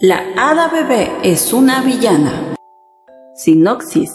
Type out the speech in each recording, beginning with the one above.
La hada bebé es una villana. Sinopsis.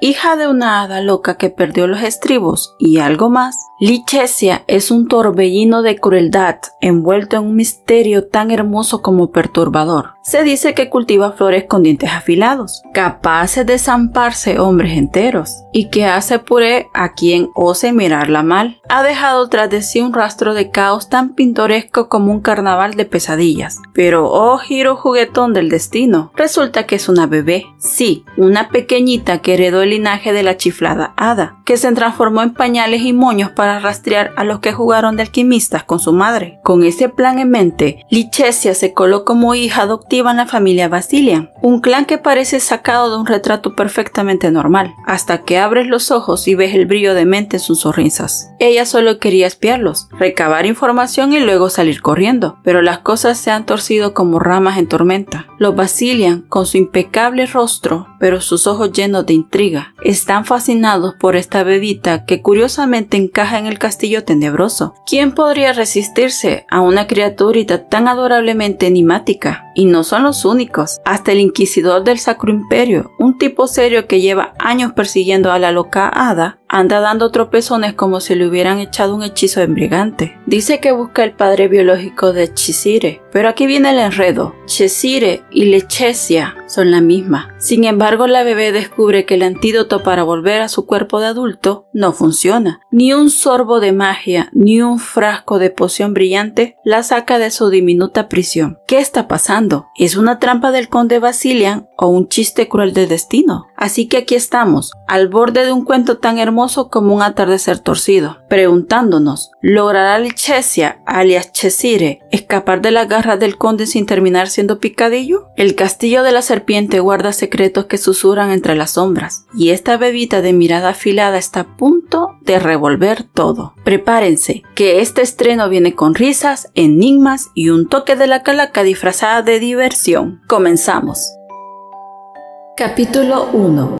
Hija de una hada loca que perdió los estribos y algo más, Lichesia es un torbellino de crueldad envuelto en un misterio tan hermoso como perturbador. Se dice que cultiva flores con dientes afilados, capaces de zamparse hombres enteros, y que hace puré a quien ose mirarla mal. Ha dejado tras de sí un rastro de caos tan pintoresco como un carnaval de pesadillas. Pero oh giro juguetón del destino, resulta que es una bebé. Sí, una pequeñita que heredó el linaje de la chiflada hada, que se transformó en pañales y moños para rastrear a los que jugaron de alquimistas con su madre. Con ese plan en mente, Lichesia se coló como hija adoptiva en la familia Basilian, un clan que parece sacado de un retrato perfectamente normal, hasta que abres los ojos y ves el brillo de mente en sus sonrisas. Ella solo quería espiarlos, recabar información y luego salir corriendo, pero las cosas se han torcido como ramas en tormenta. Los Basilian, con su impecable rostro, pero sus ojos llenos de intriga, están fascinados por esta bebita que curiosamente encaja en el castillo tenebroso. ¿Quién podría resistirse a una criaturita tan adorablemente enigmática? Y no son los únicos. Hasta el inquisidor del Sacro Imperio, un tipo serio que lleva años persiguiendo a la loca hada, anda dando tropezones como si le hubieran echado un hechizo embriagante. Dice que busca el padre biológico de Cheshire, pero aquí viene el enredo. Cheshire y Lichesia son la misma. Sin embargo, la bebé descubre que el antídoto para volver a su cuerpo de adulto no funciona. Ni un sorbo de magia, ni un frasco de poción brillante la saca de su diminuta prisión. ¿Qué está pasando? ¿Es una trampa del conde Basilian o un chiste cruel del destino? Así que aquí estamos, al borde de un cuento tan hermoso como un atardecer torcido, preguntándonos, ¿logrará Lichesia, alias Cheshire, escapar de las garras del conde sin terminar siendo picadillo? El castillo de la serpiente guarda secretos que susurran entre las sombras, y esta bebita de mirada afilada está a punto de revolver todo. Prepárense, que este estreno viene con risas, enigmas y un toque de la calaca disfrazada de diversión. Comenzamos. Capítulo 1.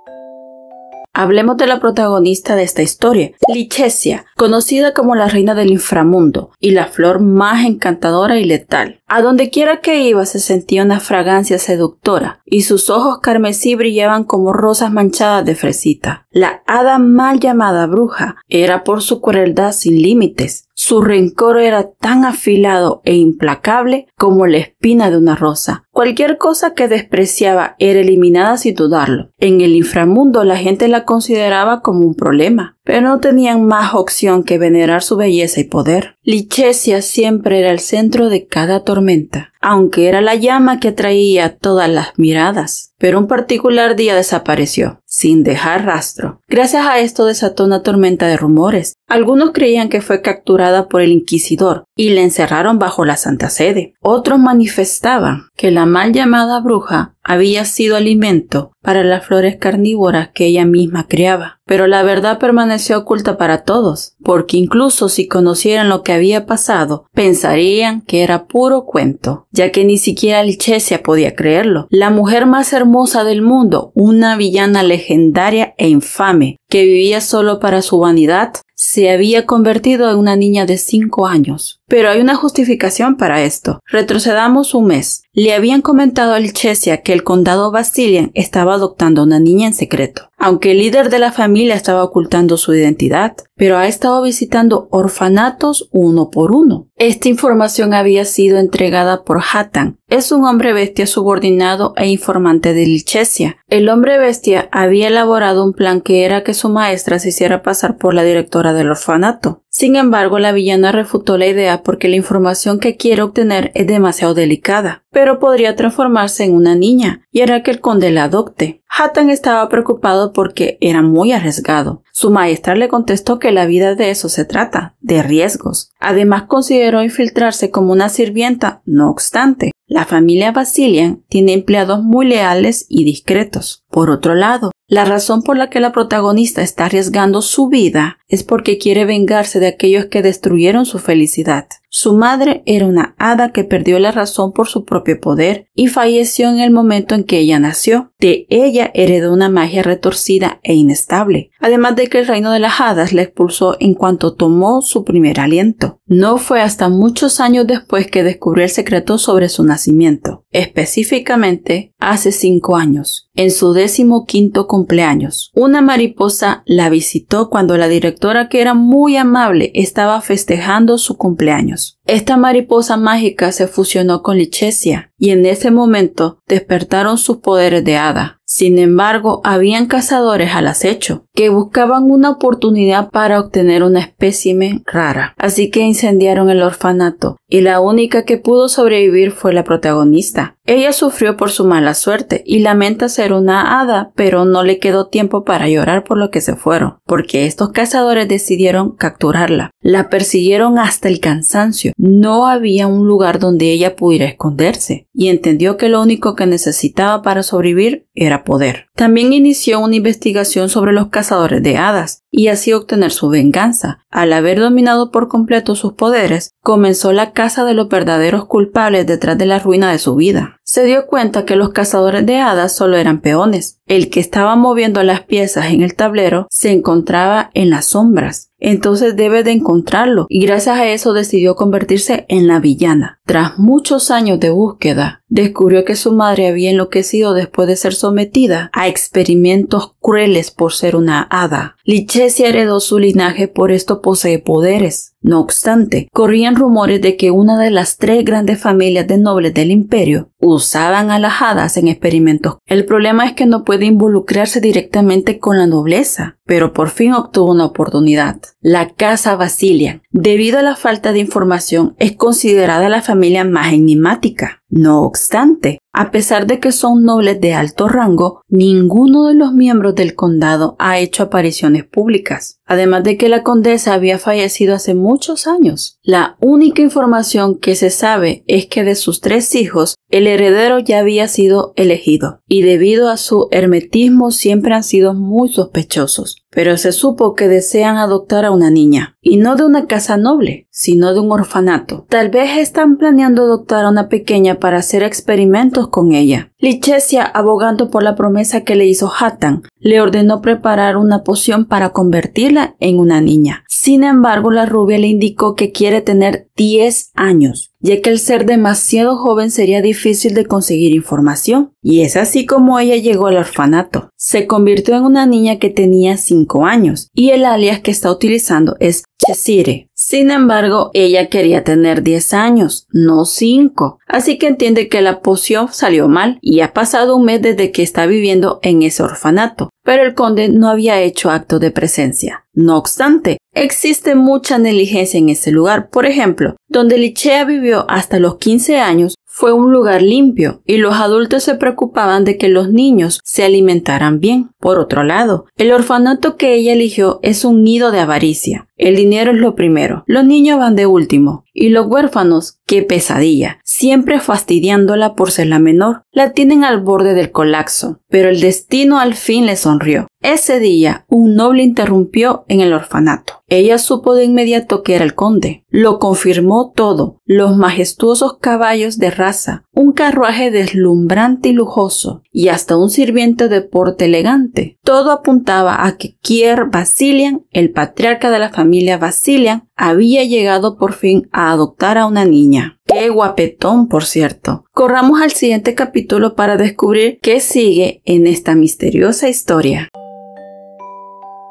Hablemos de la protagonista de esta historia, Lichesia, conocida como la reina del inframundo y la flor más encantadora y letal. A donde quiera que iba se sentía una fragancia seductora y sus ojos carmesí brillaban como rosas manchadas de fresita. La hada mal llamada bruja era por su crueldad sin límites. Su rencor era tan afilado e implacable como la espina de una rosa. Cualquier cosa que despreciaba era eliminada sin dudarlo. En el inframundo la gente la consideraba como un problema, pero no tenían más opción que venerar su belleza y poder. Lichesia siempre era el centro de cada tormenta, aunque era la llama que atraía todas las miradas. Pero un particular día desapareció, sin dejar rastro. Gracias a esto desató una tormenta de rumores. Algunos creían que fue capturada por el inquisidor y la encerraron bajo la Santa Sede. Otros manifestaban que la mal llamada bruja había sido alimento para las flores carnívoras que ella misma criaba. Pero la verdad permaneció oculta para todos, porque incluso si conocieran lo que había pasado, pensarían que era puro cuento, ya que ni siquiera Lichesia podía creerlo. La mujer más hermosa del mundo, una villana legendaria e infame, que vivía solo para su vanidad, se había convertido en una niña de 5 años. Pero hay una justificación para esto. Retrocedamos un mes. Le habían comentado a Lichesia que el condado Basilian estaba adoptando a una niña en secreto, aunque el líder de la familia estaba ocultando su identidad, pero ha estado visitando orfanatos uno por uno. Esta información había sido entregada por Hatan. Es un hombre bestia subordinado e informante de Lichesia. El hombre bestia había elaborado un plan que era que su maestra se hiciera pasar por la directora del orfanato. Sin embargo, la villana refutó la idea porque la información que quiere obtener es demasiado delicada, pero podría transformarse en una niña y hará que el conde la adopte. Hatan estaba preocupado porque era muy arriesgado. Su maestra le contestó que la vida de eso se trata, de riesgos. Además consideró infiltrarse como una sirvienta, no obstante. La familia Basilian tiene empleados muy leales y discretos. Por otro lado, la razón por la que la protagonista está arriesgando su vida es porque quiere vengarse de aquellos que destruyeron su felicidad. Su madre era una hada que perdió la razón por su propio poder y falleció en el momento en que ella nació. De ella heredó una magia retorcida e inestable, además de que el reino de las hadas la expulsó en cuanto tomó su primer aliento. No fue hasta muchos años después que descubrió el secreto sobre su nacimiento, específicamente hace 5 años, en su 15º cumpleaños. Una mariposa la visitó cuando la directora, que era muy amable, estaba festejando su cumpleaños. Esta mariposa mágica se fusionó con Lichesia y en ese momento despertaron sus poderes de hada. Sin embargo, habían cazadores al acecho que buscaban una oportunidad para obtener una espécimen rara. Así que incendiaron el orfanato y la única que pudo sobrevivir fue la protagonista. Ella sufrió por su mala suerte y lamenta ser una hada, pero no le quedó tiempo para llorar por lo que se fueron, porque estos cazadores decidieron capturarla. La persiguieron hasta el cansancio. No había un lugar donde ella pudiera esconderse y entendió que lo único que necesitaba para sobrevivir era poder. También inició una investigación sobre los cazadores de hadas y así obtener su venganza. Al haber dominado por completo sus poderes, comenzó la caza de los verdaderos culpables detrás de la ruina de su vida. Se dio cuenta que los cazadores de hadas solo eran peones. El que estaba moviendo las piezas en el tablero se encontraba en las sombras. Entonces debe de encontrarlo y gracias a eso decidió convertirse en la villana. Tras muchos años de búsqueda, descubrió que su madre había enloquecido después de ser sometida a experimentos crueles por ser una hada. Lichesia heredó su linaje, por esto posee poderes. No obstante, corrían rumores de que una de las 3 grandes familias de nobles del imperio usaban a las hadas en experimentos. El problema es que no puede involucrarse directamente con la nobleza, pero por fin obtuvo una oportunidad. La casa Basilian, debido a la falta de información, es considerada la familia más enigmática. No obstante, a pesar de que son nobles de alto rango, ninguno de los miembros del condado ha hecho apariciones públicas. Además de que la condesa había fallecido hace muchos años. La única información que se sabe es que de sus 3 hijos, el heredero ya había sido elegido, y debido a su hermetismo siempre han sido muy sospechosos. Pero se supo que desean adoptar a una niña, y no de una casa noble, sino de un orfanato. Tal vez están planeando adoptar a una pequeña para hacer experimentos con ella. Lichesia, abogando por la promesa que le hizo Hatan, le ordenó preparar una poción para convertirla en una niña. Sin embargo, la rubia le indicó que quiere tener 10 años, ya que al ser demasiado joven sería difícil de conseguir información. Y es así como ella llegó al orfanato. Se convirtió en una niña que tenía 5 años, y el alias que está utilizando es Chesire. Sin embargo, ella quería tener 10 años, no 5. Así que entiende que la poción salió mal y ha pasado un mes desde que está viviendo en ese orfanato. Pero el conde no había hecho acto de presencia. No obstante, existe mucha negligencia en ese lugar. Por ejemplo, donde Lichea vivió hasta los 15 años, fue un lugar limpio y los adultos se preocupaban de que los niños se alimentaran bien. Por otro lado, el orfanato que ella eligió es un nido de avaricia. El dinero es lo primero, los niños van de último y los huérfanos, qué pesadilla, siempre fastidiándola por ser la menor, la tienen al borde del colapso. Pero el destino al fin le sonrió. Ese día, un noble interrumpió en el orfanato. Ella supo de inmediato que era el conde. Lo confirmó todo, los majestuosos caballos de raza, un carruaje deslumbrante y lujoso, y hasta un sirviente de porte elegante. Todo apuntaba a que Kier Basilian, el patriarca de la familia Basilian, había llegado por fin a adoptar a una niña. ¡Qué guapetón, por cierto! Corramos al siguiente capítulo para descubrir qué sigue en esta misteriosa historia.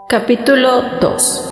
Capítulo 2.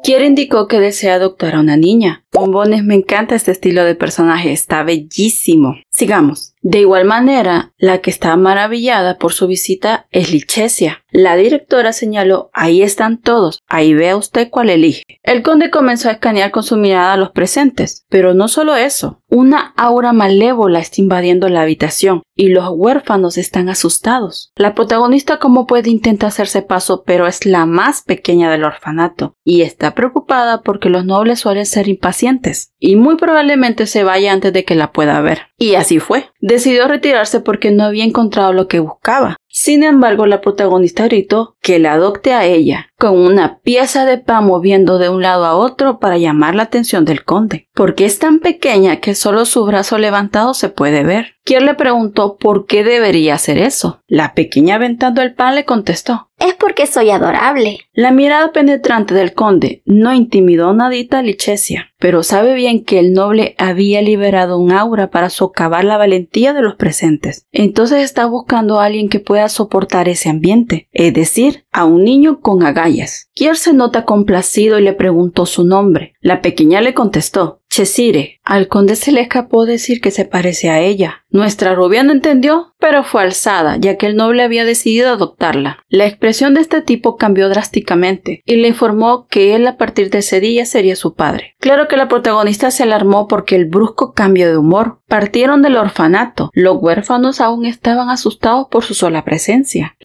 Kier indicó que desea adoptar a una niña. Bombones, me encanta este estilo de personaje, está bellísimo. Sigamos. De igual manera, la que está maravillada por su visita es Lichesia. La directora señaló, ahí están todos, ahí vea usted cuál elige. El conde comenzó a escanear con su mirada a los presentes, pero no solo eso. Una aura malévola está invadiendo la habitación y los huérfanos están asustados. La protagonista, como puede, intenta hacerse paso, pero es la más pequeña del orfanato y está preocupada porque los nobles suelen ser impacientes y muy probablemente se vaya antes de que la pueda ver. Y así fue. Decidió retirarse porque no había encontrado lo que buscaba. Sin embargo, la protagonista gritó que la adopte a ella, con una pieza de pan moviendo de un lado a otro para llamar la atención del conde, porque es tan pequeña que solo su brazo levantado se puede ver. Kier le preguntó por qué debería hacer eso. La pequeña aventando el pan le contestó: es porque soy adorable. La mirada penetrante del conde no intimidó nadita a Lichesia, pero sabe bien que el noble había liberado un aura para socavar la valentía de los presentes. Entonces está buscando a alguien que pueda soportar ese ambiente, es decir, a un niño con agallas. Kier se nota complacido y le preguntó su nombre. La pequeña le contestó: Cheshire. Al conde se le escapó decir que se parece a ella. Nuestra rubia no entendió, pero fue alzada, ya que el noble había decidido adoptarla. La expresión de este tipo cambió drásticamente y le informó que él a partir de ese día sería su padre. Claro que la protagonista se alarmó porque el brusco cambio de humor. Partieron del orfanato. Los huérfanos aún estaban asustados por su sola presencia.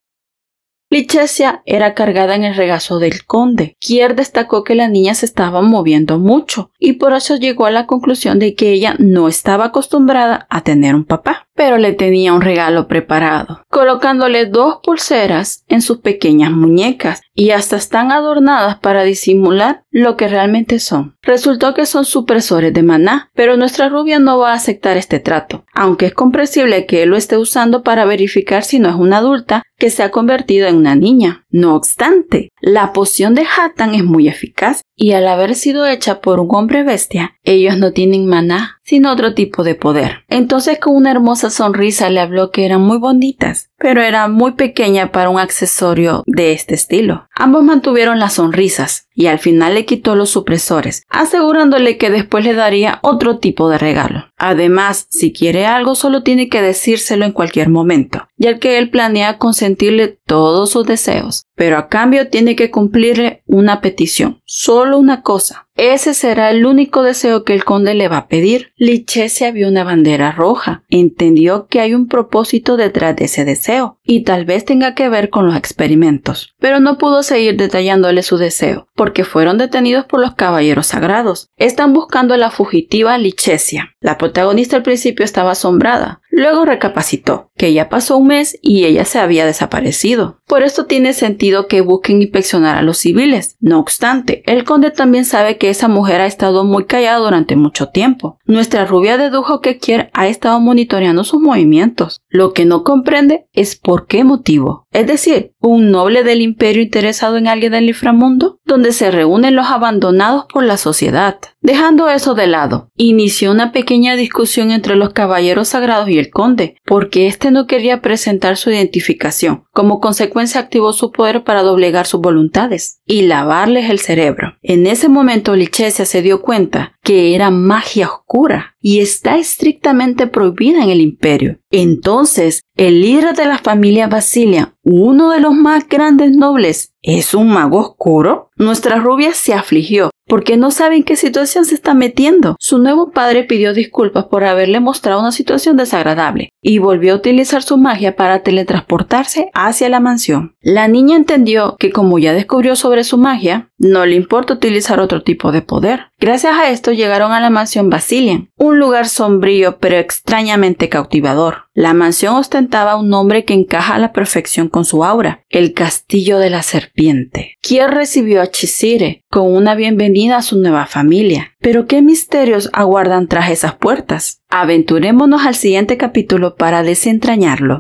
Lichesia era cargada en el regazo del conde. Kier destacó que la niña se estaba moviendo mucho y por eso llegó a la conclusión de que ella no estaba acostumbrada a tener un papá, pero le tenía un regalo preparado, colocándole 2 pulseras en sus pequeñas muñecas y hasta están adornadas para disimular lo que realmente son. Resultó que son supresores de maná, pero nuestra rubia no va a aceptar este trato, aunque es comprensible que él lo esté usando para verificar si no es una adulta que se ha convertido en una niña. No obstante, la poción de Hatan es muy eficaz y al haber sido hecha por un hombre bestia, ellos no tienen maná, sino otro tipo de poder. Entonces con una hermosa sonrisa le habló que eran muy bonitas, pero era muy pequeña para un accesorio de este estilo. Ambos mantuvieron las sonrisas y al final le quitó los supresores, asegurándole que después le daría otro tipo de regalo. Además, si quiere algo solo tiene que decírselo en cualquier momento, ya que él planea consentirle todos sus deseos, pero a cambio tiene que cumplirle una petición, solo una cosa. Ese será el único deseo que el conde le va a pedir. Lichesia vio una bandera roja. Entendió que hay un propósito detrás de ese deseo y tal vez tenga que ver con los experimentos. Pero no pudo seguir detallándole su deseo porque fueron detenidos por los caballeros sagrados. Están buscando a la fugitiva Lichesia. La protagonista al principio estaba asombrada. Luego recapacitó que ya pasó un mes y ella se había desaparecido. Por esto tiene sentido que busquen inspeccionar a los civiles. No obstante, el conde también sabe que esa mujer ha estado muy callada durante mucho tiempo. Nuestra rubia dedujo que Kier ha estado monitoreando sus movimientos. Lo que no comprende es por qué motivo. Es decir, un noble del imperio interesado en alguien del inframundo, donde se reúnen los abandonados por la sociedad. Dejando eso de lado, inició una pequeña discusión entre los caballeros sagrados y el conde, porque éste no quería presentar su identificación. Como consecuencia activó su poder para doblegar sus voluntades y lavarles el cerebro. En ese momento Lichesia se dio cuenta que era magia oscura y está estrictamente prohibida en el imperio. Entonces, el líder de la familia Basilian, uno de los más grandes nobles, ¿es un mago oscuro? Nuestra rubia se afligió porque no sabe en qué situación se está metiendo. Su nuevo padre pidió disculpas por haberle mostrado una situación desagradable y volvió a utilizar su magia para teletransportarse hacia la mansión. La niña entendió que como ya descubrió sobre su magia, no le importa utilizar otro tipo de poder. Gracias a esto llegaron a la mansión Basilian, un lugar sombrío pero extrañamente cautivador. La mansión ostentaba un nombre que encaja a la perfección con su aura, el Castillo de la Serpiente. Kier recibió a Cheshire con una bienvenida a su nueva familia. Pero ¿qué misterios aguardan tras esas puertas? Aventurémonos al siguiente capítulo para desentrañarlo.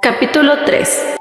Capítulo 3.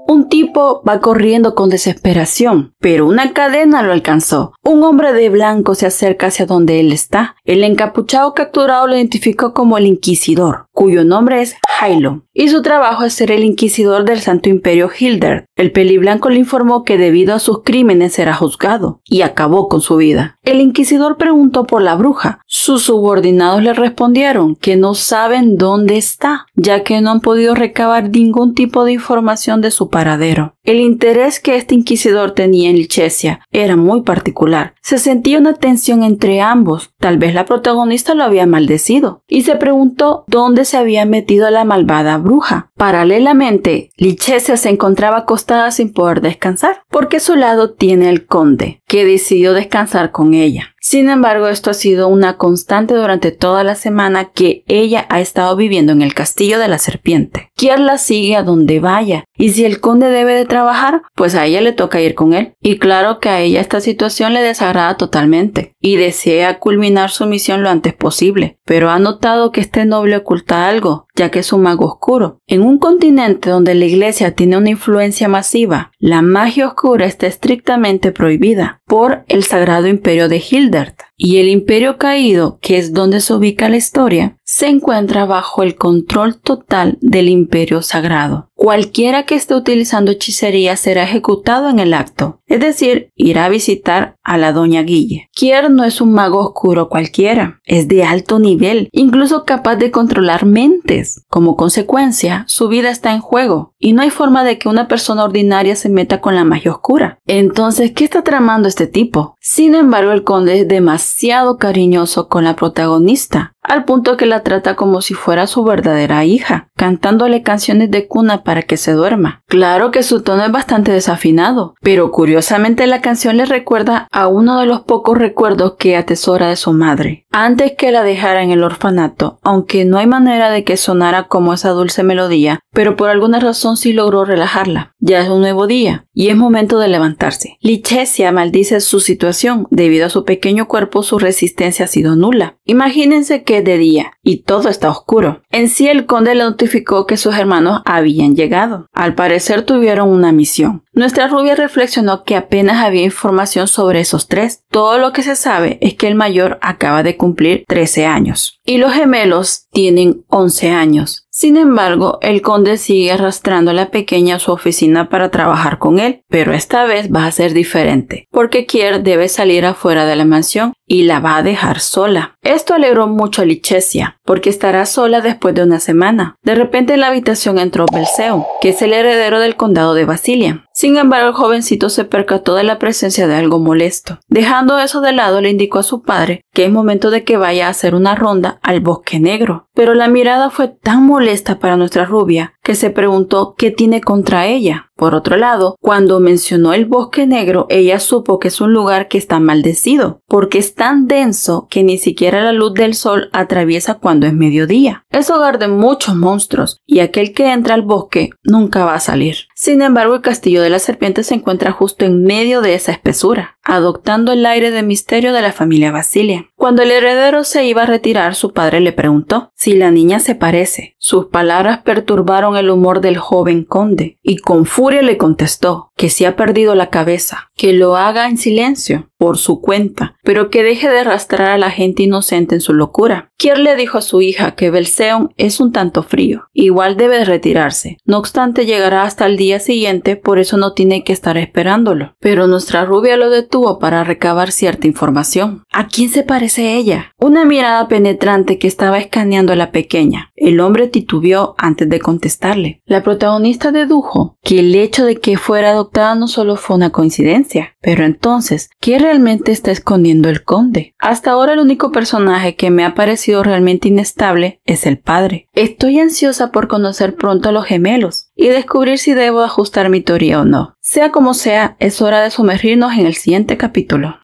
Un tipo va corriendo con desesperación, pero una cadena lo alcanzó. Un hombre de blanco se acerca hacia donde él está. El encapuchado capturado lo identificó como el Inquisidor, cuyo nombre es Hylon, y su trabajo es ser el Inquisidor del Santo Imperio Hildert. El peliblanco le informó que debido a sus crímenes será juzgado, y acabó con su vida. El Inquisidor preguntó por la bruja. Sus subordinados le respondieron que no saben dónde está, ya que no han podido recabar ningún tipo de información de su paradero. El interés que este inquisidor tenía en Lichesia era muy particular. Se sentía una tensión entre ambos. Tal vez la protagonista lo había maldecido y se preguntó dónde se había metido la malvada bruja Paralelamente, Lichesia se encontraba acostada sin poder descansar, porque a su lado tiene el conde, que decidió descansar con ella. Sin embargo, esto ha sido una constante durante toda la semana que ella ha estado viviendo en el castillo de la serpiente. Kier la sigue a donde vaya, y si el conde debe de trabajar, pues a ella le toca ir con él. Y claro que a ella esta situación le desagrada totalmente, y desea culminar su misión lo antes posible, pero ha notado que este noble oculta algo, ya que es un mago oscuro. En un continente donde la iglesia tiene una influencia masiva, la magia oscura está estrictamente prohibida por el Sagrado Imperio de Hildert, y el Imperio Caído, que es donde se ubica la historia, se encuentra bajo el control total del Imperio Sagrado. Cualquiera que esté utilizando hechicería será ejecutado en el acto, es decir, irá a visitar a la doña Guille. Kier no es un mago oscuro cualquiera, es de alto nivel, incluso capaz de controlar mentes. Como consecuencia, su vida está en juego, y no hay forma de que una persona ordinaria se meta con la magia oscura. Entonces, ¿qué está tramando este tipo? Sin embargo, el conde es demasiado cariñoso con la protagonista, al punto que la trata como si fuera su verdadera hija, cantándole canciones de cuna para que se duerma. Claro que su tono es bastante desafinado, pero curiosamente la canción le recuerda a uno de los pocos recuerdos que atesora de su madre, antes que la dejara en el orfanato, aunque no hay manera de que sonara como esa dulce melodía, pero por alguna razón sí logró relajarla. Ya es un nuevo día, y es momento de levantarse. Lichesia maldice su situación, debido a su pequeño cuerpo su resistencia ha sido nula. Imagínense que es de día, y todo está oscuro. En sí el conde le notificó que sus hermanos habían llegado. Al parecer tuvieron una misión. Nuestra rubia reflexionó que apenas había información sobre esos tres. Todo lo que se sabe es que el mayor acaba de cumplir 13 años, y los gemelos tienen 11 años. Sin embargo, el conde sigue arrastrando a la pequeña a su oficina para trabajar con él, pero esta vez va a ser diferente, porque Kier debe salir afuera de la mansión y la va a dejar sola. Esto alegró mucho a Lichesia, porque estará sola después de una semana. De repente en la habitación entró Belseon, que es el heredero del condado de Basilian. Sin embargo, el jovencito se percató de la presencia de algo molesto. Dejando eso de lado, le indicó a su padre que es momento de que vaya a hacer una ronda al Bosque Negro. Pero la mirada fue tan molesta para nuestra rubia que se preguntó qué tiene contra ella. Por otro lado, cuando mencionó el Bosque Negro, ella supo que es un lugar que está maldecido, porque es tan denso que ni siquiera la luz del sol atraviesa cuando es mediodía. Es hogar de muchos monstruos, y aquel que entra al bosque nunca va a salir. Sin embargo, el castillo de la serpiente se encuentra justo en medio de esa espesura, adoptando el aire de misterio de la familia Basilian. Cuando el heredero se iba a retirar, su padre le preguntó si la niña se parece. Sus palabras perturbaron el humor del joven conde, y con furia le contestó que si ha perdido la cabeza, que lo haga en silencio, por su cuenta, pero que deje de arrastrar a la gente inocente en su locura. Kier le dijo a su hija que Belseon es un tanto frío, igual debe retirarse. No obstante, llegará hasta el día siguiente, por eso no tiene que estar esperándolo. Pero nuestra rubia lo detuvo para recabar cierta información. ¿A quién se parece ella? Una mirada penetrante que estaba escaneando a la pequeña. El hombre titubeó antes de contestarle. La protagonista dedujo que el hecho de que fuera adoptada no solo fue una coincidencia, pero entonces, ¿qué realmente está escondiendo el conde? Hasta ahora el único personaje que me ha parecido realmente inestable es el padre. Estoy ansiosa por conocer pronto a los gemelos y descubrir si debo ajustar mi teoría o no. Sea como sea, es hora de sumergirnos en el siguiente capítulo.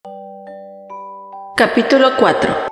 Capítulo 4.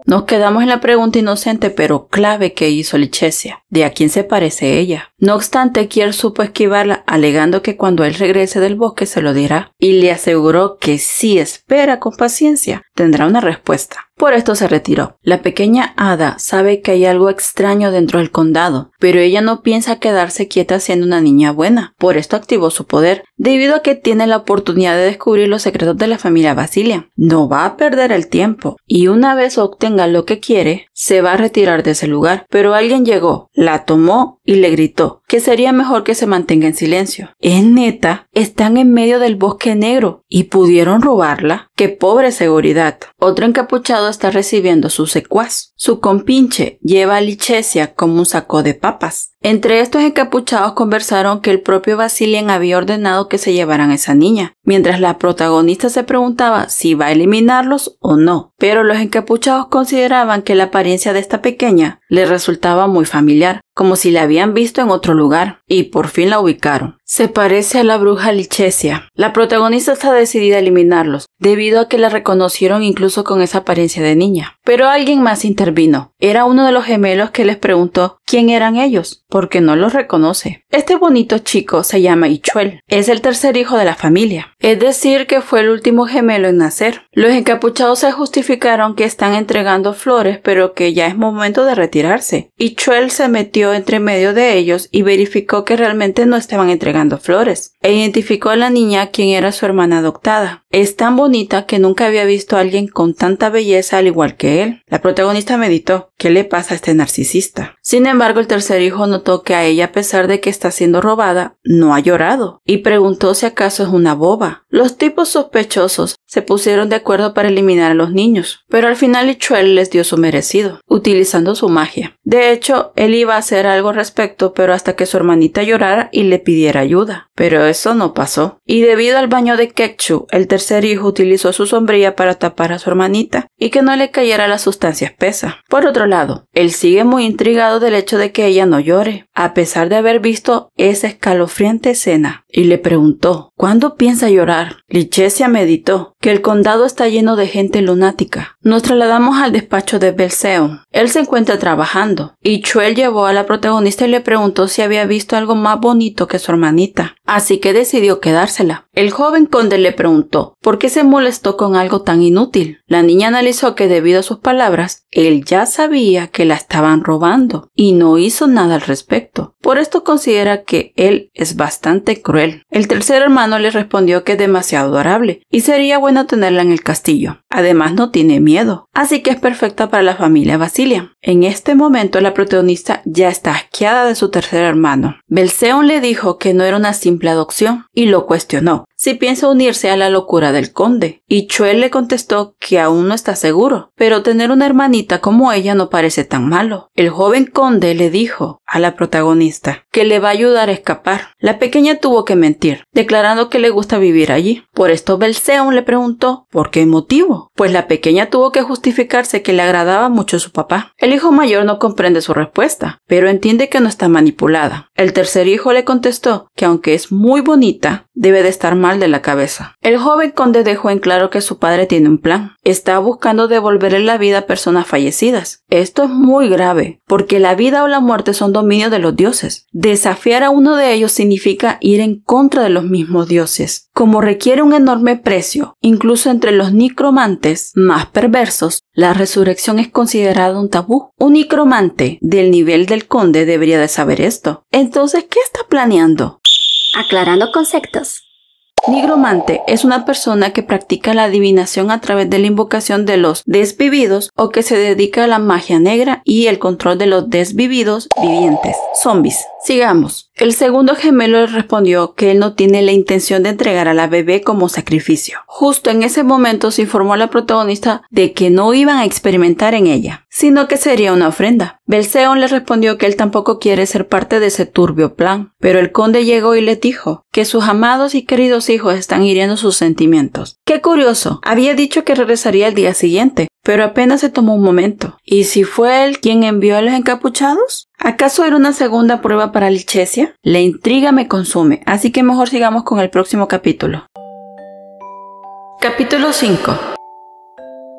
Nos quedamos en la pregunta inocente pero clave que hizo Lichesia, de a quién se parece ella. No obstante, Kier supo esquivarla, alegando que cuando él regrese del bosque se lo dirá, y le aseguró que si espera con paciencia, tendrá una respuesta. Por esto se retiró. La pequeña hada sabe que hay algo extraño dentro del condado, pero ella no piensa quedarse quieta siendo una niña buena. Por esto activó su poder, debido a que tiene la oportunidad de descubrir los secretos de la familia Basilian. No va a perder el tiempo, y una vez obtenga lo que quiere, se va a retirar de ese lugar. Pero alguien llegó, la tomó y le gritó que sería mejor que se mantenga en silencio. ¿Es neta? Están en medio del Bosque Negro y pudieron robarla. ¡Qué pobre seguridad! Otro encapuchado está recibiendo su secuaz. Su compinche lleva a Lichesia como un saco de papas. Entre estos encapuchados conversaron que el propio Basilian había ordenado que se llevaran a esa niña, mientras la protagonista se preguntaba si va a eliminarlos o no. Pero los encapuchados consideraban que la apariencia de esta pequeña le resultaba muy familiar, como si la habían visto en otro lugar, y por fin la ubicaron. Se parece a la bruja Lichesia. La protagonista está decidida a eliminarlos, debido a que la reconocieron incluso con esa apariencia de niña. Pero alguien más intervino. Era uno de los gemelos que les preguntó quién eran ellos, porque no los reconoce. Este bonito chico se llama Ichuel. Es el tercer hijo de la familia, es decir que fue el último gemelo en nacer. Los encapuchados se justificaron que están entregando flores, pero que ya es momento de retirarse. Ichuel se metió entre medio de ellos y verificó que realmente no estaban entregando flores, e identificó a la niña quien era su hermana adoptada. Es tan bonita que nunca había visto a alguien con tanta belleza al igual que él. La protagonista meditó, ¿qué le pasa a este narcisista? Sin embargo, el tercer hijo notó que a ella, a pesar de que está siendo robada, no ha llorado, y preguntó si acaso es una boba. Los tipos sospechosos se pusieron de acuerdo para eliminar a los niños, pero al final Ichuel les dio su merecido, utilizando su magia. De hecho, él iba a hacer algo al respecto, pero hasta que su hermanita llorara y le pidiera ayuda. Pero eso no pasó. Y debido al baño de Quechu, el tercer hijo utilizó su sombrilla para tapar a su hermanita y que no le cayera la sustancia espesa. Por otro lado, él sigue muy intrigado del hecho de que ella no llore, a pesar de haber visto esa escalofriante escena, y le preguntó, ¿cuándo piensa llorar? Lichesia meditó, que el condado está lleno de gente lunática. Nos trasladamos al despacho de Belseon. Él se encuentra trabajando, y Chuel llevó a la protagonista y le preguntó si había visto algo más bonito que su hermanita, así que decidió quedársela. El joven conde le preguntó por qué se molestó con algo tan inútil. La niña analizó que debido a sus palabras, él ya sabía que la estaban robando y no hizo nada al respecto. Por esto considera que él es bastante cruel. El tercer hermano le respondió que es demasiado adorable y sería bueno tenerla en el castillo. Además no tiene miedo, así que es perfecta para la familia Basilian. En este momento la protagonista ya está asqueada de su tercer hermano. Belseon le dijo que no era una simple adopción y lo cuestionó si piensa unirse a la locura del conde, y Chuel le contestó que aún no está seguro, pero tener una hermanita como ella no parece tan malo. El joven conde le dijo a la protagonista que le va a ayudar a escapar. La pequeña tuvo que mentir, declarando que le gusta vivir allí. Por esto Belseon le preguntó ¿por qué motivo? Pues la pequeña tuvo que justificarse que le agradaba mucho su papá. El hijo mayor no comprende su respuesta, pero entiende que no está manipulada. El tercer hijo le contestó que aunque es muy bonita, debe de estar mal de la cabeza. El joven conde dejó en claro que su padre tiene un plan. Está buscando devolverle la vida a personas fallecidas. Esto es muy grave, porque la vida o la muerte son dominio de los dioses. Desafiar a uno de ellos significa ir en contra de los mismos dioses. Como requiere un enorme precio, incluso entre los necromantes más perversos, la resurrección es considerada un tabú. Un necromante del nivel del conde debería de saber esto. Entonces, ¿qué está planeando? Aclarando conceptos. Nigromante es una persona que practica la adivinación a través de la invocación de los desvividos o que se dedica a la magia negra y el control de los desvividos vivientes, zombies. Sigamos. El segundo gemelo le respondió que él no tiene la intención de entregar a la bebé como sacrificio. Justo en ese momento se informó a la protagonista de que no iban a experimentar en ella, sino que sería una ofrenda. Belseon le respondió que él tampoco quiere ser parte de ese turbio plan, pero el conde llegó y le dijo que sus amados y queridos hijos están hiriendo sus sentimientos. ¡Qué curioso! Había dicho que regresaría al día siguiente, pero apenas se tomó un momento. ¿Y si fue él quien envió a los encapuchados? ¿Acaso era una segunda prueba para Lichesia? La intriga me consume, así que mejor sigamos con el próximo capítulo. Capítulo 5.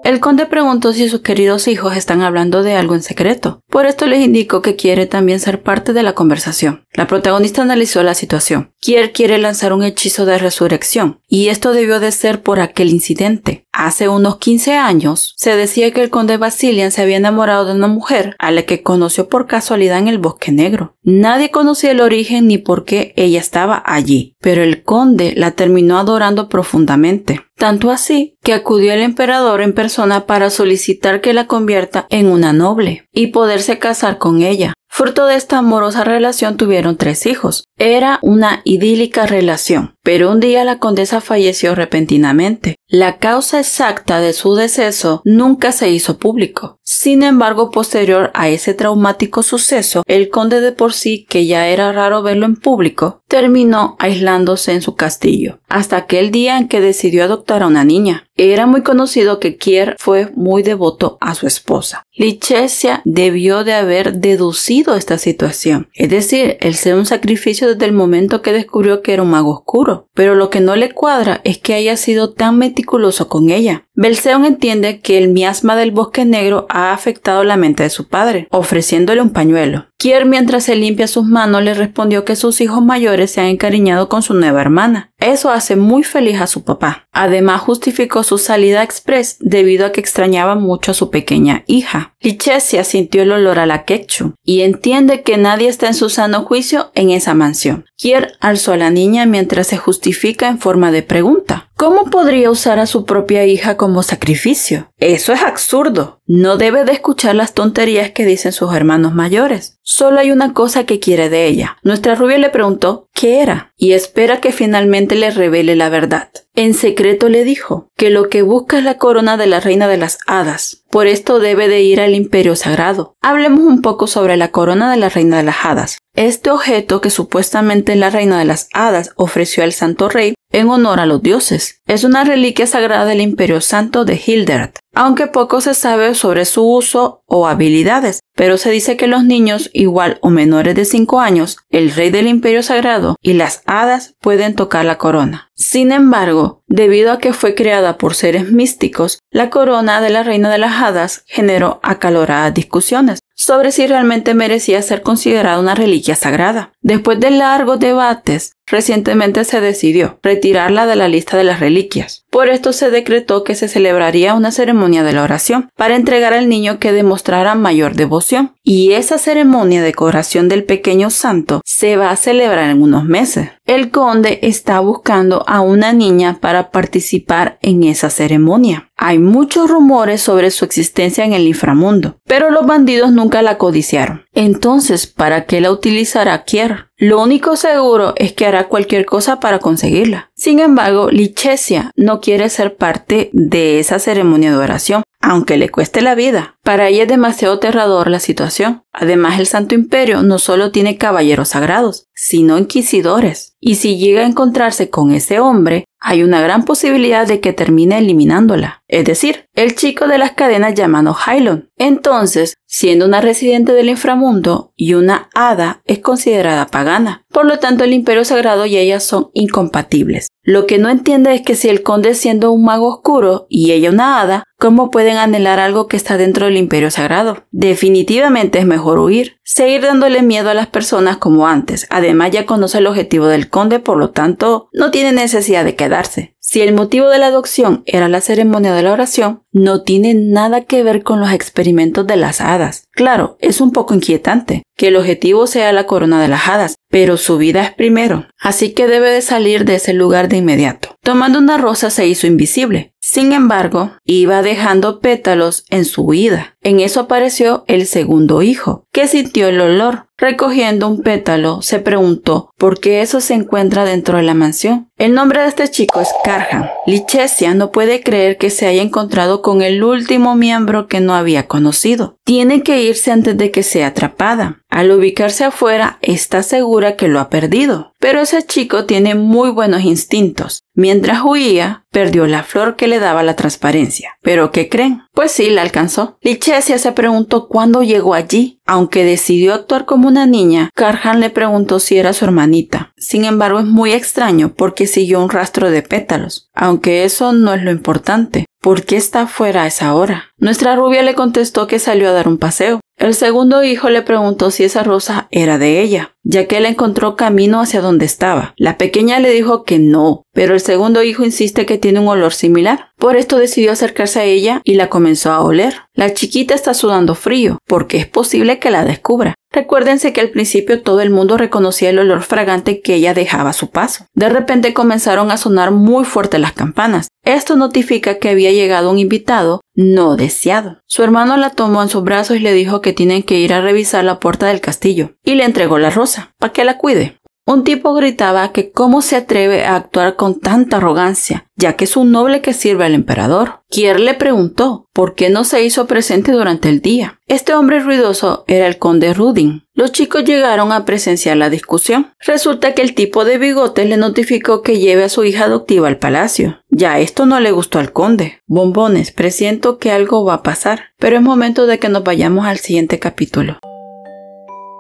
El conde preguntó si sus queridos hijos están hablando de algo en secreto. Por esto les indicó que quiere también ser parte de la conversación. La protagonista analizó la situación. Kier quiere lanzar un hechizo de resurrección, y esto debió de ser por aquel incidente. Hace unos 15 años, se decía que el conde Basilian se había enamorado de una mujer a la que conoció por casualidad en el Bosque Negro. Nadie conocía el origen ni por qué ella estaba allí, pero el conde la terminó adorando profundamente. Tanto así que acudió al emperador en persona para solicitar que la convierta en una noble y poderse casar con ella. Fruto de esta amorosa relación tuvieron 3 hijos. Era una idílica relación, pero un día la condesa falleció repentinamente. La causa exacta de su deceso nunca se hizo público. Sin embargo, posterior a ese traumático suceso, el conde de por sí, que ya era raro verlo en público, terminó aislándose en su castillo, hasta aquel día en que decidió adoptar a una niña. Era muy conocido que Kier fue muy devoto a su esposa. Licesia debió de haber deducido esta situación, es decir, el ser un sacrificio desde el momento que descubrió que era un mago oscuro, pero lo que no le cuadra es que haya sido tan meticuloso con ella. Belzeón entiende que el miasma del bosque negro ha afectado la mente de su padre, ofreciéndole un pañuelo. Kier, mientras se limpia sus manos, le respondió que sus hijos mayores se han encariñado con su nueva hermana. Eso hace muy feliz a su papá. Además, justificó su salida express debido a que extrañaba mucho a su pequeña hija. Licesia sintió el olor a la ketchup y entiende que nadie está en su sano juicio en esa mansión. Kier alzó a la niña mientras se justifica en forma de pregunta. ¿Cómo podría usar a su propia hija como sacrificio? Eso es absurdo. No debe de escuchar las tonterías que dicen sus hermanos mayores. Solo hay una cosa que quiere de ella. Nuestra rubia le preguntó qué era y espera que finalmente le revele la verdad. En secreto le dijo que lo que busca es la corona de la reina de las hadas. Por esto debe de ir al imperio sagrado. Hablemos un poco sobre la corona de la reina de las hadas. Este objeto que supuestamente la reina de las hadas ofreció al santo rey en honor a los dioses. Es una reliquia sagrada del imperio santo de Hildred, aunque poco se sabe sobre su uso o habilidades, pero se dice que los niños igual o menores de 5 años, el rey del imperio sagrado y las hadas pueden tocar la corona. Sin embargo, debido a que fue creada por seres místicos, la corona de la reina de las hadas generó acaloradas discusiones sobre si realmente merecía ser considerada una reliquia sagrada. Después de largos debates, recientemente se decidió retirarla de la lista de las reliquias. Por esto se decretó que se celebraría una ceremonia de la oración para entregar al niño que demostrara mayor devoción. Y esa ceremonia de oración del pequeño santo se va a celebrar en unos meses. El conde está buscando a una niña para participar en esa ceremonia. Hay muchos rumores sobre su existencia en el inframundo, pero los bandidos nunca la codiciaron. Entonces, ¿para qué la utilizará Kier? Lo único seguro es que hará cualquier cosa para conseguirla. Sin embargo, Licesia no quiere ser parte de esa ceremonia de oración, aunque le cueste la vida. Para ella es demasiado aterrador la situación. Además, el Santo Imperio no solo tiene caballeros sagrados, sino inquisidores. Y si llega a encontrarse con ese hombre, hay una gran posibilidad de que termine eliminándola. Es decir, el chico de las cadenas llamado Hylon. Entonces, siendo una residente del inframundo y una hada, es considerada pagana. Por lo tanto, el Imperio Sagrado y ella son incompatibles. Lo que no entiende es que si el conde siendo un mago oscuro y ella una hada, ¿cómo pueden anhelar algo que está dentro del Imperio Sagrado? Definitivamente es mejor huir. Seguir dándole miedo a las personas como antes. Además, ya conoce el objetivo del conde, por lo tanto, no tiene necesidad de quedarse. Si el motivo de la adopción era la ceremonia de la oración, no tiene nada que ver con los experimentos de las hadas. Claro, es un poco inquietante que el objetivo sea la corona de las hadas, pero su vida es primero, así que debe de salir de ese lugar de inmediato. Tomando una rosa se hizo invisible. Sin embargo, iba dejando pétalos en su huida. En eso apareció el segundo hijo, que sintió el olor. Recogiendo un pétalo, se preguntó por qué eso se encuentra dentro de la mansión. El nombre de este chico es Karhan. Licesia no puede creer que se haya encontrado con el último miembro que no había conocido. Tiene que irse antes de que sea atrapada. Al ubicarse afuera, está segura que lo ha perdido. Pero ese chico tiene muy buenos instintos. Mientras huía, perdió la flor que le daba la transparencia. ¿Pero qué creen? Pues sí, la alcanzó. Licesia se preguntó cuándo llegó allí. Aunque decidió actuar como una niña, Karhan le preguntó si era su hermanita. Sin embargo, es muy extraño porque siguió un rastro de pétalos. Aunque eso no es lo importante. ¿Por qué está afuera a esa hora? Nuestra rubia le contestó que salió a dar un paseo. El segundo hijo le preguntó si esa rosa era de ella, ya que él encontró camino hacia donde estaba. La pequeña le dijo que no, pero el segundo hijo insiste que tiene un olor similar. Por esto decidió acercarse a ella y la comenzó a oler. La chiquita está sudando frío, porque es posible que la descubra. Recuérdense que al principio todo el mundo reconocía el olor fragante que ella dejaba a su paso. De repente comenzaron a sonar muy fuerte las campanas. Esto notifica que había llegado un invitado no deseado. Su hermano la tomó en sus brazos y le dijo que tienen que ir a revisar la puerta del castillo. Y le entregó la rosa, para que la cuide. Un tipo gritaba que cómo se atreve a actuar con tanta arrogancia, ya que es un noble que sirve al emperador. Kier le preguntó por qué no se hizo presente durante el día. Este hombre ruidoso era el conde Rudin. Los chicos llegaron a presenciar la discusión. Resulta que el tipo de bigotes le notificó que lleve a su hija adoptiva al palacio. Ya esto no le gustó al conde. Bombones, presiento que algo va a pasar, pero es momento de que nos vayamos al siguiente capítulo.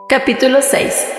Capítulo 6.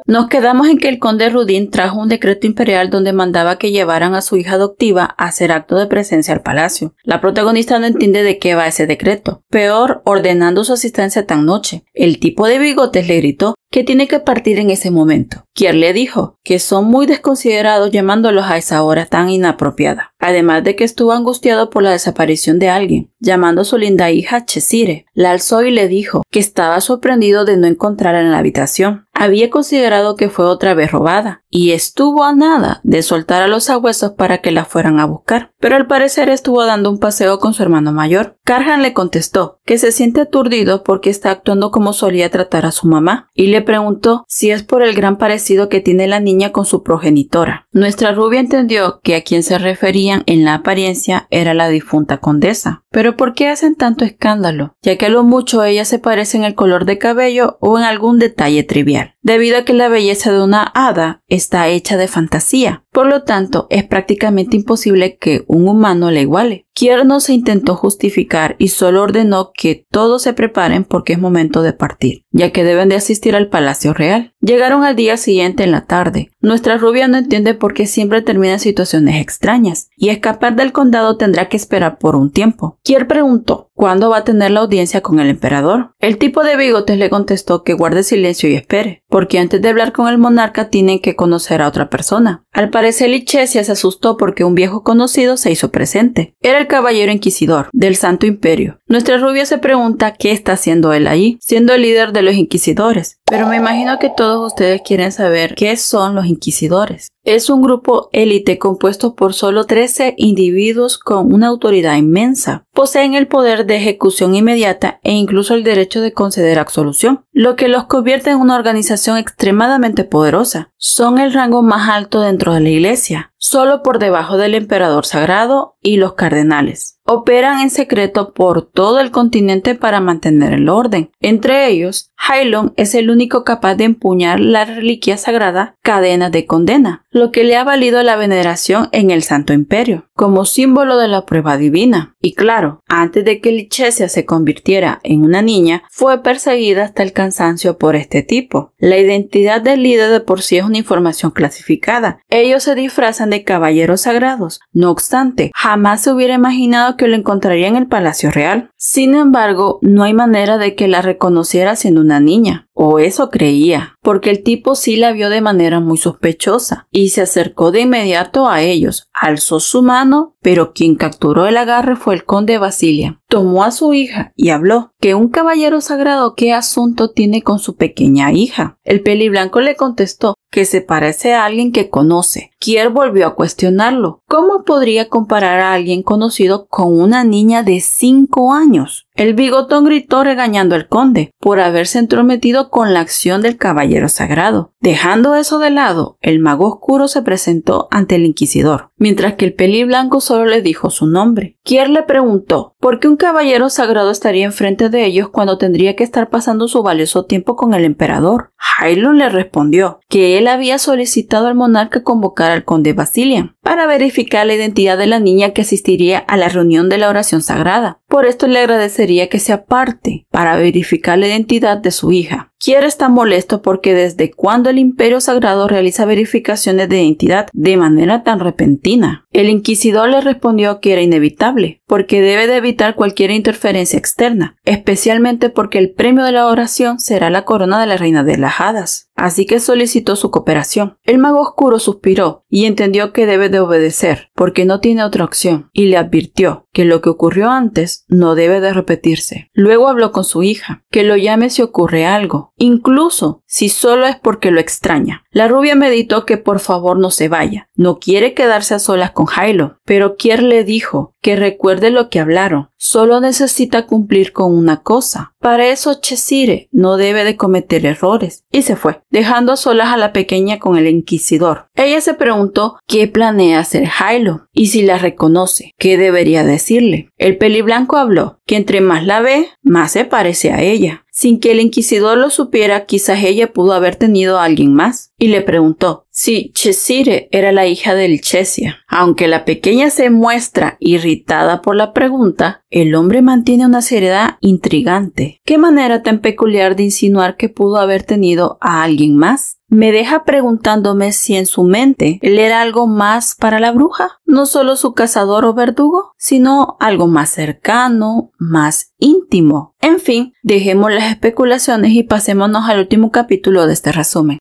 Nos quedamos en que el conde Rudin trajo un decreto imperial donde mandaba que llevaran a su hija adoptiva a hacer acto de presencia al palacio. La protagonista no entiende de qué va ese decreto. Peor, ordenando su asistencia tan noche. El tipo de bigotes le gritó que tiene que partir en ese momento. Kier le dijo que son muy desconsiderados llamándolos a esa hora tan inapropiada. Además de que estuvo angustiado por la desaparición de alguien, llamando a su linda hija Chesire. La alzó y le dijo que estaba sorprendido de no encontrarla en la habitación. Había considerado que fue otra vez robada y estuvo a nada de soltar a los sabuesos para que la fueran a buscar. Pero al parecer estuvo dando un paseo con su hermano mayor. Carhan le contestó que se siente aturdido porque está actuando como solía tratar a su mamá y le preguntó si es por el gran parecido que tiene la niña con su progenitora. Nuestra rubia entendió que a quien se referían en la apariencia era la difunta condesa. Pero ¿por qué hacen tanto escándalo? Ya que a lo mucho ella se parece en el color de cabello o en algún detalle trivial, debido a que la belleza de una hada está hecha de fantasía. Por lo tanto, es prácticamente imposible que un humano la iguale. Kier no se intentó justificar y solo ordenó que todos se preparen porque es momento de partir, ya que deben de asistir al palacio real. Llegaron al día siguiente en la tarde. Nuestra rubia no entiende por qué siempre termina en situaciones extrañas, y escapar del condado tendrá que esperar por un tiempo. Kier preguntó cuándo va a tener la audiencia con el emperador. El tipo de bigotes le contestó que guarde silencio y espere, porque antes de hablar con el monarca tienen que conocer a otra persona. Al parecer Lichesia se asustó porque un viejo conocido se hizo presente. Era el caballero inquisidor del Santo Imperio. Nuestra rubia se pregunta qué está haciendo él allí, siendo el líder de los inquisidores. Pero me imagino que todos ustedes quieren saber qué son los inquisidores. Es un grupo élite compuesto por solo 13 individuos con una autoridad inmensa. Poseen el poder de ejecución inmediata e incluso el derecho de conceder absolución, lo que los convierte en una organización extremadamente poderosa. Son el rango más alto dentro de la iglesia, solo por debajo del emperador sagrado y los cardenales. Operan en secreto por todo el continente para mantener el orden. Entre ellos, Hailon es el único capaz de empuñar la reliquia sagrada Cadena de Condena, lo que le ha valido la veneración en el Santo Imperio, como símbolo de la prueba divina. Y claro, antes de que Lichesia se convirtiera en una niña, fue perseguida hasta el cansancio por este tipo. La identidad del líder de por sí es una información clasificada. Ellos se disfrazan de caballeros sagrados. No obstante, jamás se hubiera imaginado que lo encontraría en el Palacio Real. Sin embargo, no hay manera de que la reconociera siendo una niña. O eso creía, porque el tipo sí la vio de manera muy sospechosa y se acercó de inmediato a ellos. Alzó su mano, pero quien capturó el agarre fue el conde Basilian. Tomó a su hija y habló. ¿Que un caballero sagrado qué asunto tiene con su pequeña hija? El peliblanco le contestó que se parece a alguien que conoce. Kier volvió a cuestionarlo. ¿Cómo podría comparar a alguien conocido con una niña de 5 años? El bigotón gritó regañando al conde por haberse entrometido con la acción del caballero sagrado. Dejando eso de lado, el mago oscuro se presentó ante el inquisidor, mientras que el peliblanco solo le dijo su nombre. Kier le preguntó por qué un caballero sagrado estaría enfrente de ellos cuando tendría que estar pasando su valioso tiempo con el emperador. Hailon le respondió que él había solicitado al monarca convocar al conde Basilian para verificar la identidad de la niña que asistiría a la reunión de la oración sagrada. Por esto le agradecería que se aparte para verificar la identidad de su hija. Kier está molesto porque desde cuando el Imperio Sagrado realiza verificaciones de identidad de manera tan repentina. El inquisidor le respondió que era inevitable, porque debe de evitar cualquier interferencia externa, especialmente porque el premio de la oración será la corona de la reina de las hadas. Así que solicitó su cooperación. El mago oscuro suspiró y entendió que debe de obedecer, porque no tiene otra opción, y le advirtió que lo que ocurrió antes no debe de repetirse. Luego habló con su hija, que lo llame si ocurre algo, incluso si solo es porque lo extraña. La rubia meditó que por favor no se vaya. No quiere quedarse a solas con Hilo, pero Kier le dijo que recuerde lo que hablaron. Solo necesita cumplir con una cosa. Para eso Cheshire no debe de cometer errores. Y se fue, dejando a solas a la pequeña con el inquisidor. Ella se preguntó qué planea hacer Hilo y si la reconoce, qué debería decirle. El peliblanco habló que entre más la ve, más se parece a ella. Sin que el inquisidor lo supiera, quizás ella pudo haber tenido a alguien más. Y le preguntó si Cheshire era la hija de Lichesia. Aunque la pequeña se muestra irritada por la pregunta, el hombre mantiene una seriedad intrigante. ¿Qué manera tan peculiar de insinuar que pudo haber tenido a alguien más? Me deja preguntándome si en su mente él era algo más para la bruja, no solo su cazador o verdugo, sino algo más cercano, más íntimo. En fin, dejemos las especulaciones y pasémonos al último capítulo de este resumen.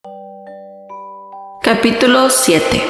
Capítulo 7.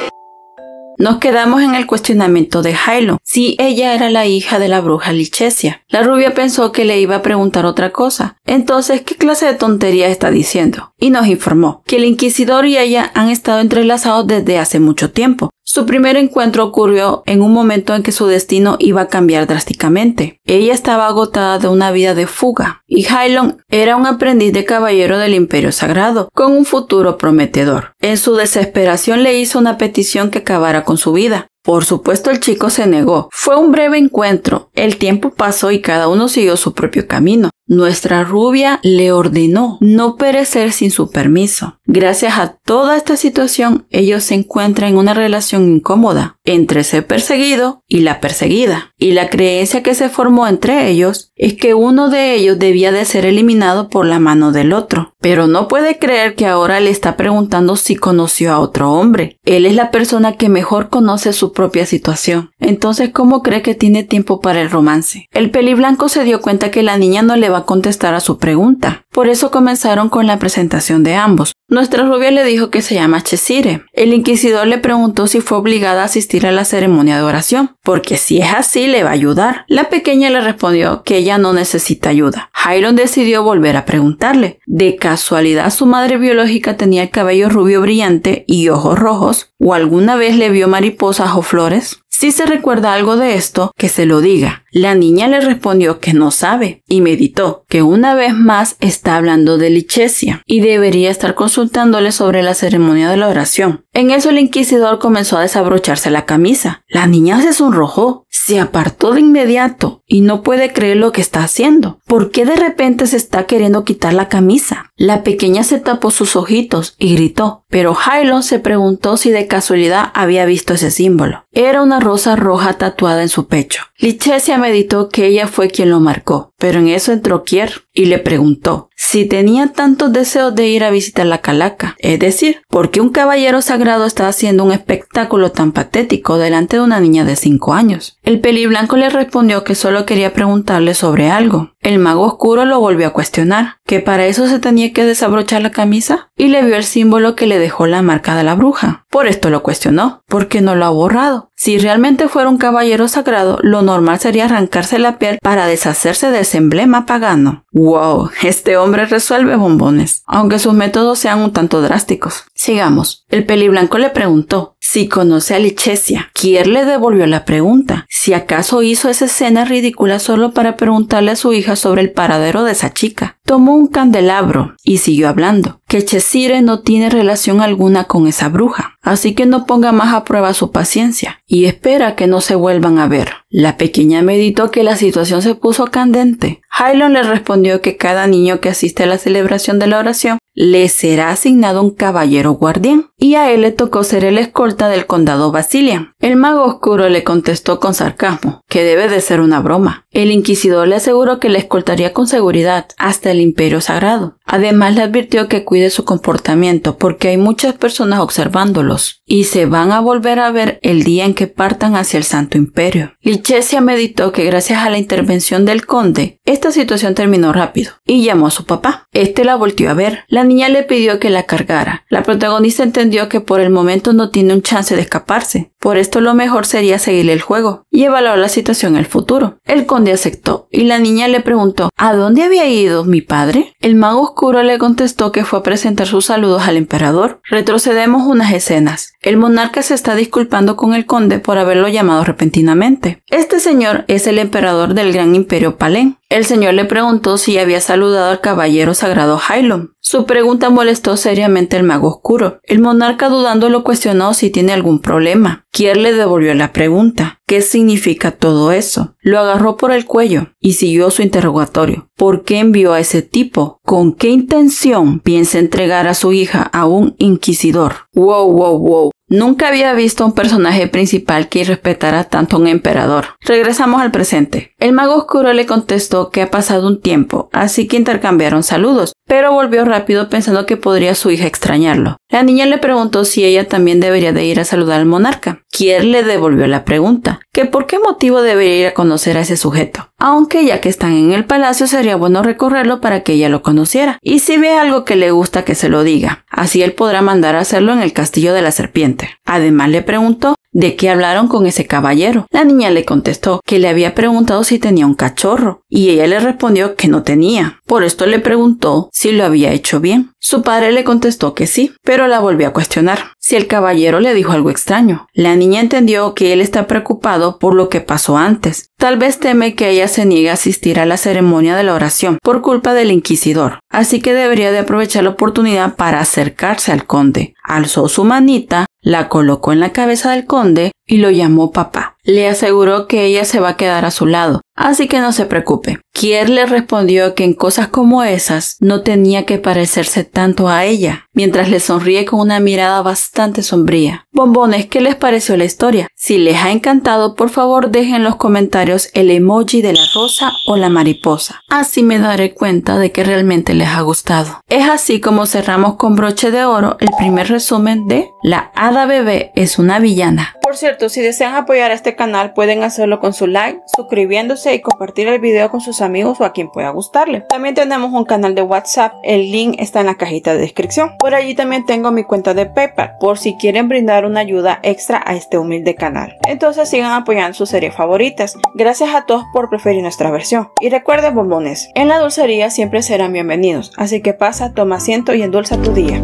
Nos quedamos en el cuestionamiento de Hilo, si ella era la hija de la bruja Lichesia. La rubia pensó que le iba a preguntar otra cosa. Entonces, ¿qué clase de tontería está diciendo? Y nos informó que el inquisidor y ella han estado entrelazados desde hace mucho tiempo. Su primer encuentro ocurrió en un momento en que su destino iba a cambiar drásticamente. Ella estaba agotada de una vida de fuga y Hilo era un aprendiz de caballero del Imperio Sagrado con un futuro prometedor. En su desesperación le hizo una petición que acabara con su vida. Por supuesto el chico se negó. Fue un breve encuentro. El tiempo pasó y cada uno siguió su propio camino. Nuestra rubia le ordenó no perecer sin su permiso. Gracias a toda esta situación, ellos se encuentran en una relación incómoda entre ser perseguido y la perseguida. Y la creencia que se formó entre ellos es que uno de ellos debía de ser eliminado por la mano del otro. Pero no puede creer que ahora le está preguntando si conoció a otro hombre. Él es la persona que mejor conoce su propia situación. Entonces, ¿cómo cree que tiene tiempo para el romance? El peliblanco se dio cuenta que la niña no le va a contestar a su pregunta. Por eso comenzaron con la presentación de ambos. Nuestra rubia le dijo que se llama Cheshire. El inquisidor le preguntó si fue obligada a asistir a la ceremonia de oración, porque si es así le va a ayudar. La pequeña le respondió que ella no necesita ayuda. Hilo decidió volver a preguntarle. ¿De casualidad su madre biológica tenía el cabello rubio brillante y ojos rojos? ¿O alguna vez le vio mariposas o flores? Si se recuerda algo de esto, que se lo diga. La niña le respondió que no sabe y meditó que una vez más está hablando de Lichesia y debería estar consultándole sobre la ceremonia de la oración. En eso el inquisidor comenzó a desabrocharse la camisa. La niña se sonrojó, se apartó de inmediato y no puede creer lo que está haciendo. ¿Por qué de repente se está queriendo quitar la camisa? La pequeña se tapó sus ojitos y gritó, pero Hilo se preguntó si de casualidad había visto ese símbolo. Era una rosa roja tatuada en su pecho. Lichesia meditó que ella fue quien lo marcó, pero en eso entró Kier y le preguntó si tenía tantos deseos de ir a visitar la calaca, es decir, ¿por qué un caballero sagrado está haciendo un espectáculo tan patético delante de una niña de 5 años? El peliblanco le respondió que solo quería preguntarle sobre algo. El mago oscuro lo volvió a cuestionar, que para eso se tenía que desabrochar la camisa, y le vio el símbolo que le dejó la marca de la bruja. Por esto lo cuestionó, ¿por qué no lo ha borrado? Si realmente fuera un caballero sagrado, lo normal sería arrancarse la piel para deshacerse de ese emblema pagano. ¡Wow! Este hombre resuelve bombones, aunque sus métodos sean un tanto drásticos. Sigamos. El peliblanco le preguntó si conoce a Lichesia. Kier le devolvió la pregunta, si acaso hizo esa escena ridícula solo para preguntarle a su hija sobre el paradero de esa chica. Tomó un candelabro y siguió hablando, que Cheshire no tiene relación alguna con esa bruja, así que no ponga más a prueba su paciencia y espera que no se vuelvan a ver. La pequeña meditó que la situación se puso candente. Hilo le respondió que cada niño que asiste a la celebración de la oración le será asignado un caballero guardián, y a él le tocó ser el escolta del condado Basilian. El mago oscuro le contestó con sarcasmo que debe de ser una broma. El inquisidor le aseguró que le escoltaría con seguridad hasta el Imperio Sagrado. Además le advirtió que cuide su comportamiento porque hay muchas personas observándolos y se van a volver a ver el día en que partan hacia el Santo Imperio. Lichesia meditó que gracias a la intervención del conde, esta situación terminó rápido y llamó a su papá. Este la volteó a ver. La niña le pidió que la cargara. La protagonista entendió que por el momento no tiene un chance de escaparse. Por esto lo mejor sería seguirle el juego y evaluar la situación en el futuro. El conde aceptó y la niña le preguntó ¿a dónde había ido mi padre? El mago Oscuro le contestó que fue a presentar sus saludos al emperador. Retrocedemos unas escenas. El monarca se está disculpando con el conde por haberlo llamado repentinamente. Este señor es el emperador del gran imperio Palén. El señor le preguntó si había saludado al caballero sagrado Hylon. Su pregunta molestó seriamente al mago oscuro. El monarca dudando lo cuestionó si tiene algún problema. Kier le devolvió la pregunta. ¿Qué significa todo eso? Lo agarró por el cuello y siguió su interrogatorio. ¿Por qué envió a ese tipo? ¿Con qué intención piensa entregar a su hija a un inquisidor? Wow. Nunca había visto a un personaje principal que irrespetara tanto a un emperador. Regresamos al presente. El mago oscuro le contestó que ha pasado un tiempo, así que intercambiaron saludos, pero volvió rápido pensando que podría su hija extrañarlo. La niña le preguntó si ella también debería de ir a saludar al monarca. Kier le devolvió la pregunta, que por qué motivo debería ir a conocer a ese sujeto, aunque ya que están en el palacio sería bueno recorrerlo para que ella lo conociera, y si ve algo que le gusta que se lo diga, así él podrá mandar a hacerlo en el castillo de la serpiente. Además le preguntó de qué hablaron con ese caballero. La niña le contestó que le había preguntado si tenía un cachorro, y ella le respondió que no tenía. Por esto le preguntó si lo había hecho bien. Su padre le contestó que sí, pero la volvió a cuestionar si el caballero le dijo algo extraño. La niña entendió que él está preocupado por lo que pasó antes. Tal vez teme que ella se niegue a asistir a la ceremonia de la oración por culpa del inquisidor, así que debería de aprovechar la oportunidad para acercarse al conde. Alzó su manita, la colocó en la cabeza del conde y lo llamó papá. Le aseguró que ella se va a quedar a su lado, así que no se preocupe. Kier le respondió que en cosas como esas no tenía que parecerse tanto a ella, mientras le sonríe con una mirada bastante sombría. Bombones, ¿qué les pareció la historia? Si les ha encantado, por favor dejen en los comentarios el emoji de la rosa o la mariposa. Así me daré cuenta de que realmente les ha gustado. Es así como cerramos con broche de oro el primer resumen de La Hada Bebé es una villana. Por cierto, si desean apoyar a este canal pueden hacerlo con su like, suscribiéndose y compartir el video con sus amigos o a quien pueda gustarle. También tenemos un canal de WhatsApp, el link está en la cajita de descripción. Por allí también tengo mi cuenta de PayPal, por si quieren brindar una ayuda extra a este humilde canal. Entonces sigan apoyando sus series favoritas. Gracias a todos por preferir nuestra versión. Y recuerden, bombones, en la dulcería siempre serán bienvenidos, así que pasa, toma asiento y endulza tu día.